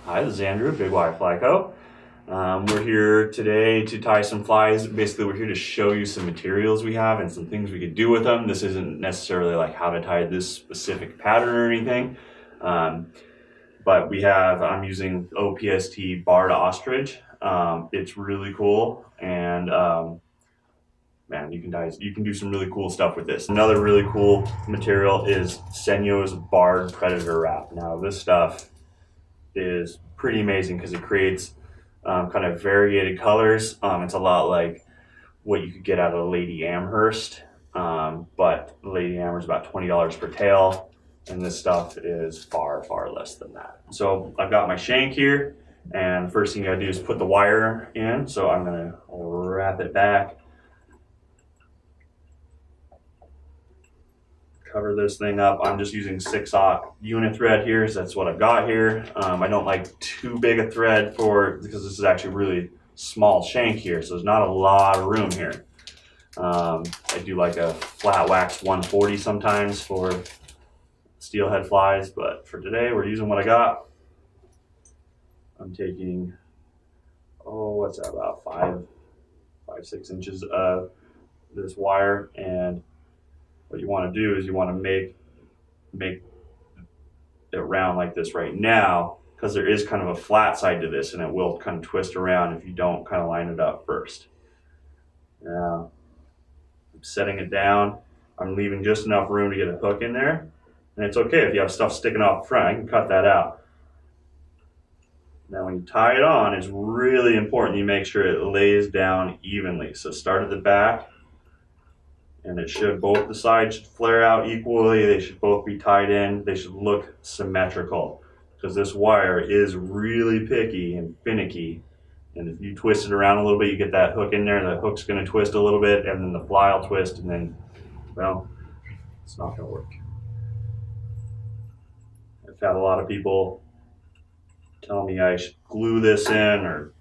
Hi, this is Andrew, Big Y Fly Co. We're here today to tie some flies. Basically, we're here to show you some materials we have and some things we could do with them. This isn't necessarily like how to tie this specific pattern or anything. But I'm using OPST barred ostrich. It's really cool, and man, you can do some really cool stuff with this. Another really cool material is Senyo's barred predator wrap. Now this stuff is pretty amazing because it creates kind of variegated colors. It's a lot like what you could get out of Lady Amherst, but Lady Amherst is about $20 per tail, and this stuff is far, far less than that. So I've got my shank here, and the first thing you gotta do is put the wire in. So I'm gonna wrap it back, cover this thing up. I'm just using 6/0 unit thread here, so that's what I've got here. I don't like too big a thread because this is actually really small shank here, so there's not a lot of room here. I do like a flat wax 140 sometimes for steelhead flies, but for today we're using what I got. I'm taking, what's that, about 5-6 inches of this wire, and what you want to do is you want to make it round like this right now, because there is kind of a flat side to this and it will kind of twist around if you don't kind of line it up first. Now I'm setting it down. I'm leaving just enough room to get a hook in there, and it's okay if you have stuff sticking off the front. I can cut that out. Now when you tie it on, it's really important you make sure it lays down evenly. So start at the back, and both the sides should flare out equally. They should both be tied in. They should look symmetrical, because this wire is really picky and finicky. And if you twist it around a little bit, you get that hook in there, the hook's gonna twist a little bit, and then the fly will twist, and then, well, it's not gonna work. I've had a lot of people tell me I should glue this in or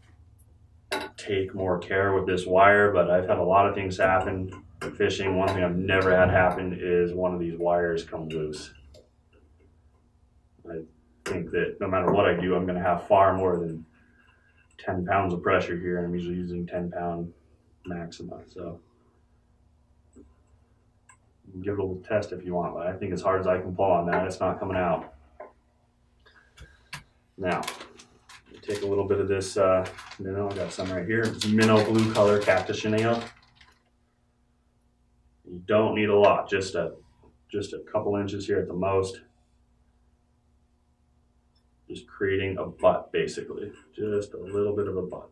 take more care with this wire, but I've had a lot of things happen fishing. One thing I've never had happen is one of these wires come loose. I think that no matter what I do, I'm going to have far more than 10 pounds of pressure here, and I'm usually using 10-pound maxima. So you can give it a little test if you want, but I think as hard as I can pull on that, it's not coming out. Now, take a little bit of this minnow. I got some right here. It's minnow blue color cactus chenille. You don't need a lot, just a couple inches here at the most. Just creating a butt, basically. Just a little bit of a butt.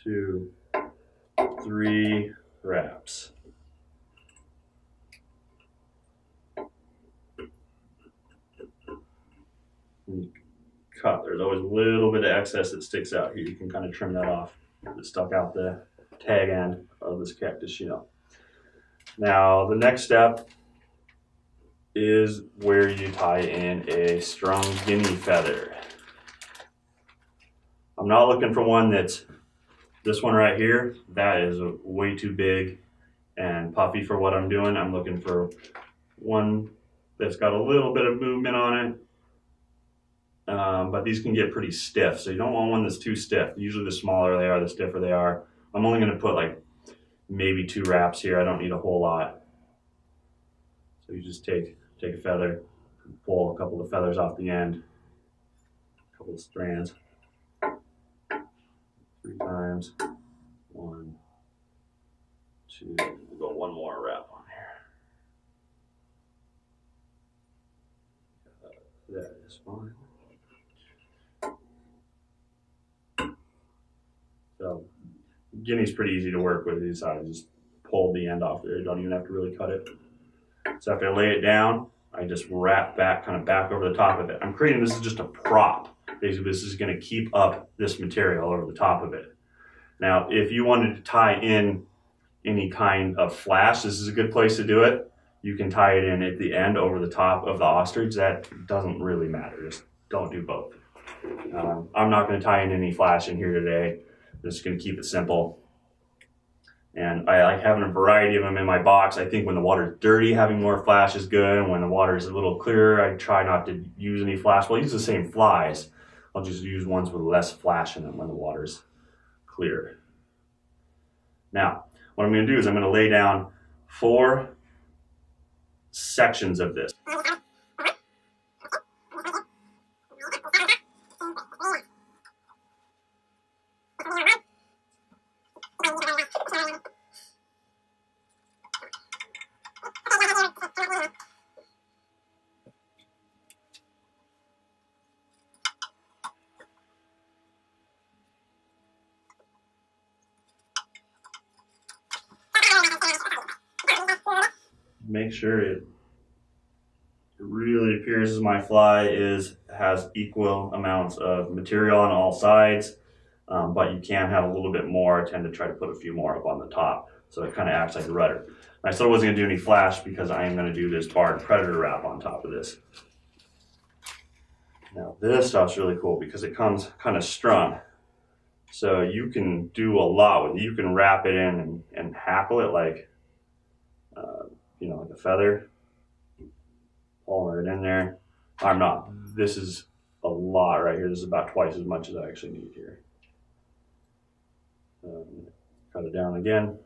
2, 3 wraps. Cut. There's always a little bit of excess that sticks out here. You can kind of trim that off. It stuck out the tag end of this cactus shell. Now the next step is where you tie in a strung guinea feather. I'm not looking for one that's this one right here. That is way too big and puffy for what I'm doing. I'm looking for one that's got a little bit of movement on it. But these can get pretty stiff, so you don't want one that's too stiff. Usually the smaller they are, the stiffer they are. I'm only going to put like maybe 2 wraps here. I don't need a whole lot. So you just take a feather, pull a couple of feathers off the end, a couple of strands, 3 times, 1, 2, we'll go one more wrap on here. That is fine. So guinea's pretty easy to work with these sides. Just pull the end off there. You don't even have to really cut it. So after I lay it down, I just wrap back over the top of it. This is just a prop. Basically, this is going to keep up this material over the top of it. Now, if you wanted to tie in any kind of flash, this is a good place to do it. You can tie it in at the end over the top of the ostrich. That doesn't really matter. Just don't do both. I'm not going to tie in any flash in here today. Just going to keep it simple. And I like having a variety of them in my box. I think when the water's dirty, having more flash is good. And when the water is a little clearer, I try not to use any flash. Well, I use the same flies. I'll just use ones with less flash in them when the water's clear. Now, what I'm going to do is I'm going to lay down 4 sections of this. Make sure it really appears as my fly has equal amounts of material on all sides, but you can have a little bit more. I tend to try to put a few more up on the top, so it kind of acts like a rudder. I still wasn't going to do any flash because I am going to do this barred predator wrap on top of this. Now this stuff's really cool because it comes kind of strung, so you can do a lot with it. You can wrap it in and hackle it like like a feather. Pull it in there. I'm not. This is a lot right here. This is about twice as much as I actually need here. Cut it down again.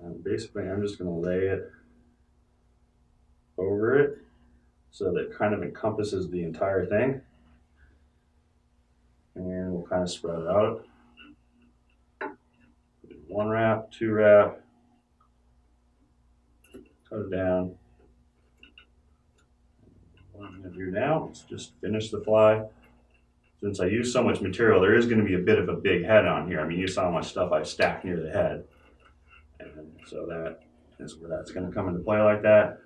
And basically, I'm just going to lay it over it so that it kind of encompasses the entire thing. And we'll kind of spread it out. 1 wrap, 2 wrap. Cut it down. What I'm going to do now is just finish the fly. Since I use so much material, there is going to be a bit of a big head on here. I mean, you saw how much stuff I stacked near the head. And so that is where that's going to come into play like that.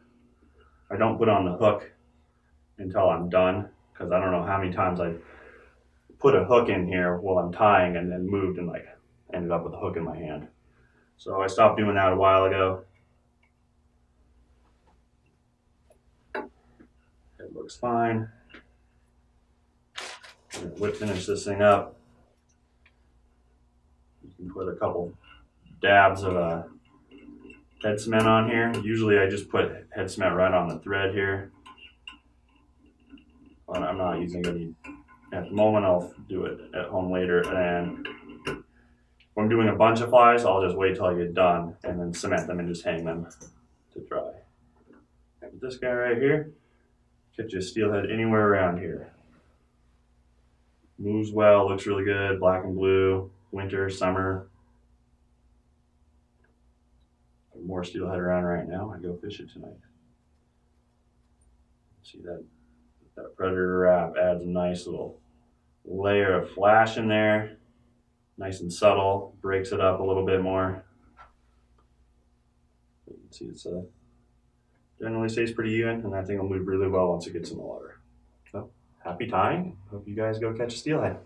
I don't put on the hook until I'm done, because I don't know how many times I put a hook in here while I'm tying and then moved and like ended up with a hook in my hand. So I stopped doing that a while ago. It looks fine. I'm going to finish this thing up. You can put a couple dabs of head cement on here. Usually I just put head cement right on the thread here. But I'm not using any at the moment. I'll do it at home later. And when I'm doing a bunch of flies, I'll just wait till I get done and then cement them and just hang them to dry. And this guy right here, catch you a steelhead anywhere around here. Moves well, looks really good, black and blue, winter, summer. More steelhead around right now. I go fish it tonight. See that predator wrap adds a nice little layer of flash in there. Nice and subtle, breaks it up a little bit more. You can see it's generally stays pretty even, and that thing will move really well once it gets in the water. So, happy tying. Hope you guys go catch a steelhead.